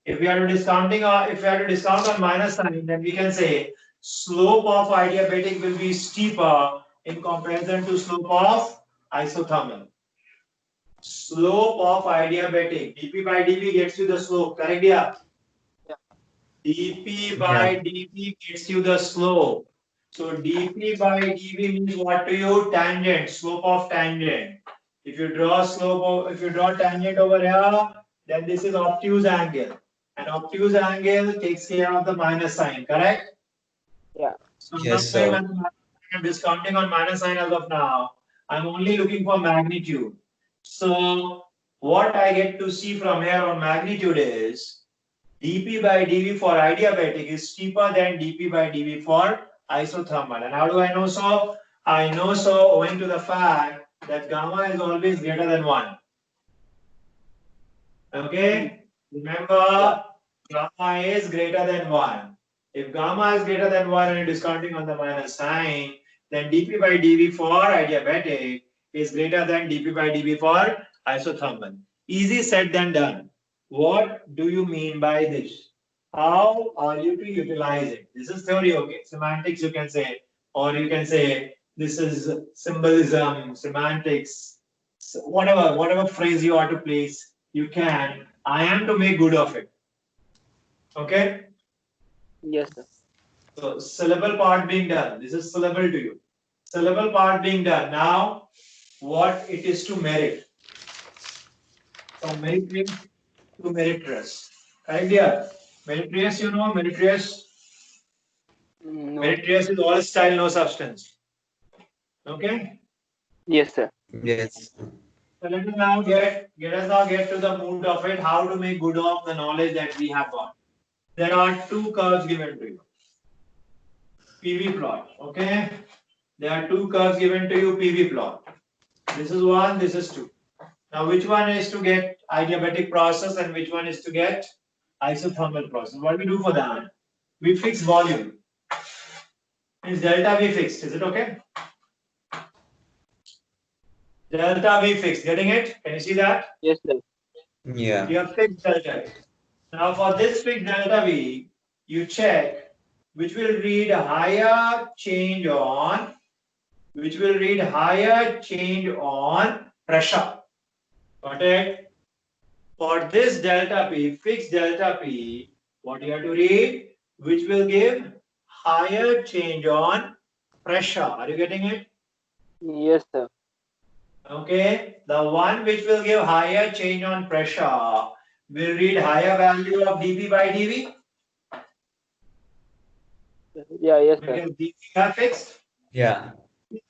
If we are to discount on minus sign, then we can say slope of adiabatic will be steeper in comparison to slope of isothermal. Slope of adiabatic, dP by dV gets you the slope, correct? Yeah. dP by dV gets you the slope. So dP by dV means what to you? Tangent, slope of tangent. If you draw tangent over here, then this is obtuse angle. And obtuse angle takes care of the minus sign, correct? Yeah. So Yes, I'm discounting on minus sign as of now. I'm only looking for magnitude. So what I get to see from here on magnitude is dP by dV for adiabatic is steeper than dP by dV for isothermal. And how do I know so? I know so owing to the fact that gamma is always greater than 1. Okay? Remember, gamma is greater than 1. If gamma is greater than 1 and you're discounting on the minus sign, then dP by dV for adiabatic is greater than dP by dV for isothermal. Easy said than done. What do you mean by this? How are you to utilize it? This is theory, okay. Semantics you can say, or you can say this is symbolism, semantics, whatever phrase you are to place, you can. I am to make good of it. Okay? Yes, sir. So syllable part being done. This is syllable to you. Syllable part being done. Now, what it is to merit. From meritorious to meritorious. Idea. Meritorious, you know, meritorious. No. Meritorious is all style, no substance. Okay. Yes, sir. Yes. So let us now get to the mood of it, how to make good of the knowledge that we have got. There are two curves given to you. PV plot. Okay. There are two curves given to you, PV plot. This is one, this is two. Now, which one is to get adiabatic process and which one is to get isothermal process? What do we do for that? We fix volume. Is delta V fixed? Is it okay? Delta V fixed. Getting it? Can you see that? Yes, sir. Yeah. You have fixed delta V. Now, for this fixed delta V, you check which will read higher change on pressure. Got it? For this delta P, fixed delta P, what you have to read? Which will give higher change on pressure. Are you getting it? Yes, sir. Okay. The one which will give higher change on pressure will read higher value of dP by dV. Yeah, yes, sir. Because dP are fixed. Yeah.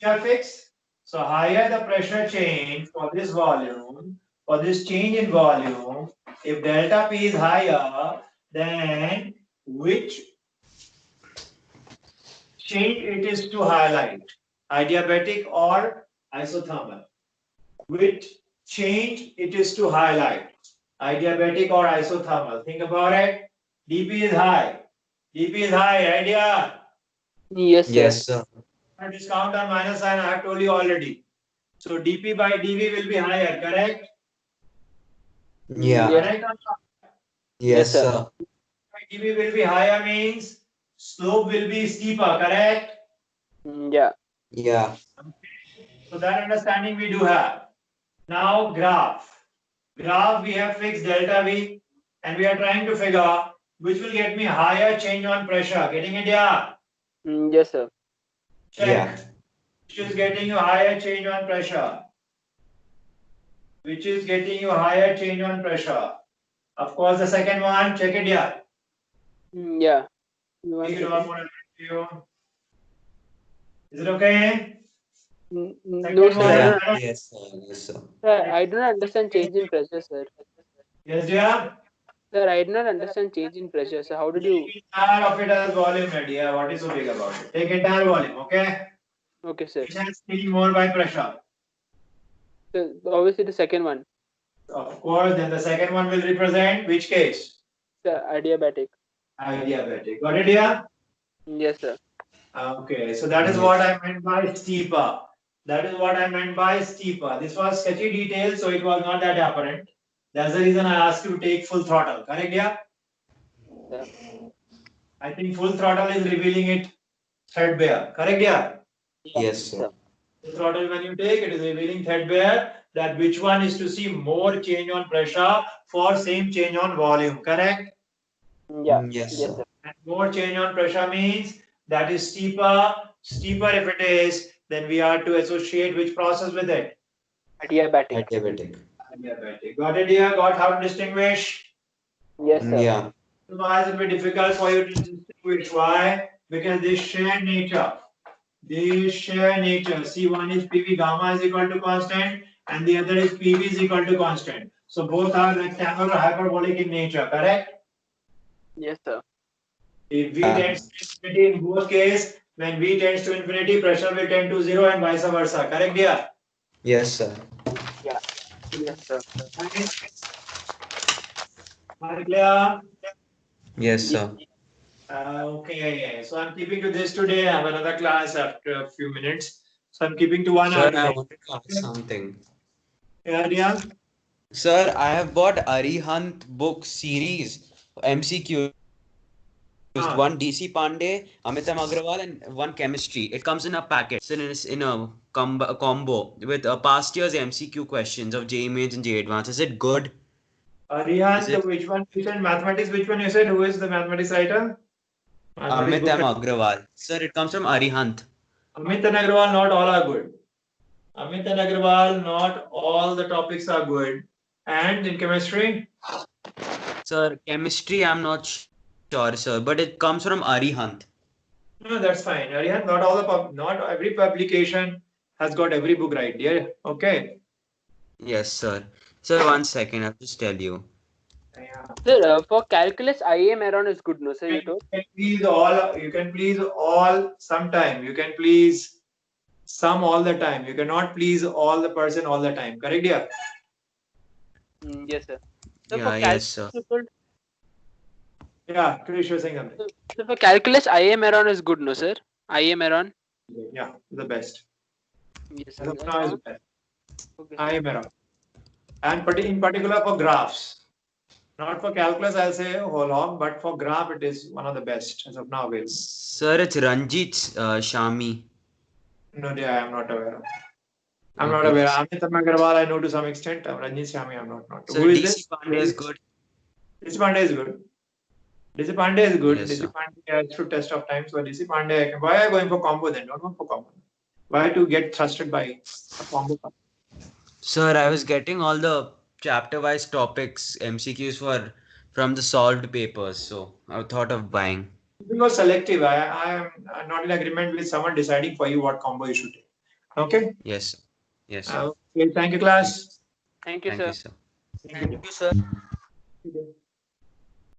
Are fixed. So higher the pressure change for this volume, for this change in volume, if delta P is higher, then which change it is to highlight? Adiabatic or isothermal? Which change it is to highlight? Adiabatic or isothermal? Think about it. dP is high. dP is high, idea. Yes, sir. Yes, sir. Discount on minus sign, I have told you already. So dP by dV will be higher, correct? Yeah. Yes. Correct or not? Yes, sir. sir. dV will be higher means slope will be steeper, correct? Yeah. Yeah. So that understanding we do have. Now graph. Graph we have fixed delta V and we are trying to figure which will get me higher change on pressure. Getting it, yeah? Yes, sir. Check. Yeah. Which is getting you higher change on pressure? Which is getting you higher change on pressure? Of course, the second one, check it, yeah. Yeah. One Take it second. all more to you. Is it okay? No, sir. Yeah. Yes, sir. Yes, sir. Sir, I do not understand change in pressure, sir. Yes, dear. Sir, I do not understand change in pressure. So how did you? Entire of it as volume, my dear. What is so big about it? Take entire volume, okay? Okay, sir. Which has seen more by pressure. So obviously the second one, Of course, then the second one will represent which case? the adiabatic. Adiabatic. Got it, dear? Yes, sir. Okay, so that is what I meant by steeper. That is what I meant by steeper. This was sketchy detail, so it was not that apparent. That's the reason I asked you to take full throttle. Correct, yeah? Yeah. I think full throttle is revealing it threadbare. Correct, yeah? Yes, sir. Full throttle when you take, it is revealing threadbare that which one is to see more change on pressure for same change on volume. Correct? Yeah. Yes, Yes, sir. sir. And more change on pressure means that is steeper. Steeper if it is, then we are to associate which process with it? Adiabatic. Adiabatic. Adiabatic. Got it, dear? Got how to distinguish? Yes, sir. Yeah. Otherwise, it will be difficult for you to distinguish. Why? Because they share nature. They share nature. See, one is PV gamma is equal to constant and the other is PV is equal to constant. So both are rectangular or hyperbolic in nature, correct? Yes, sir. If V tends to infinity in both cases, when V tends to infinity, pressure will tend to zero and vice versa. Correct, dear? Yes, sir. Yeah. Yes, sir. Are you clear? Yes, sir. Okay. So I'm keeping to this today. I have another class after a few minutes. So I'm keeping to 1 hour Sir, I today. wanted to ask something. Yeah, dear? Sir, I have bought Arihant book series, MCQ. One DC Pandey, Amitam Agrawal, and one chemistry. It comes in a packet. It's in a combo with past year's MCQ questions of JEE Mains and JEE Advanced. Is it good? Rihan, Is it which one? Which one? Mathematics, which one you said? Who is the mathematics writer? Mathematics Amit M. book. Agrawal? Sir, it comes from Arihant. Amit and Agrawal, not all are good. Amit and Agrawal, not all the topics are good. And in chemistry? Sir, chemistry, I'm not sure, sir, but it comes from Arihant. No, that's fine. Rihan, not every publication has got every book right. Yeah. Okay. Yes, sir. Sir, 1 second. I'll just tell you. Yeah. Sir, for calculus, IAM around is good, no, sir? You told. You can please all sometime. You can please some all the time. You cannot please all the person all the time. Correct, dear? Yes, sir. So Yeah, for yes, calculus, sir. you told. Yeah, Krish was saying something. So for calculus, IAM around is good, no, sir? IAM around. Yeah, the best. Yes, As sir. of now is the best. Okay, I sir. am around. And in particular for graphs. Not for calculus, I'll say whole long, but for graph, it is one of the best as of now available. Sir, it's Ranjit Shami. No, dear, I am not aware of. I'm not Okay. aware. Amit Agarwal, I know to some extent. Ranjit Shami, I'm not. Sir, Who is DC this? Pandey is good. DC Pandey is good. DC Pandey is good. Yes, DC sir. Pandey has to test of times, but DC Pandey, why are you going for combo then? Don't go for combo. Why to get thrusted by a combo? Sir, I was getting all the chapter-wise topics, MCQs from the solved papers, so I thought of buying. Because selective. I am not in agreement with someone deciding for you what combo you should take. Okay? Yes, sir. Yes, sir. Okay, thank you, class. Thank you, Thank you, sir. sir. Thank you. sir. Okay.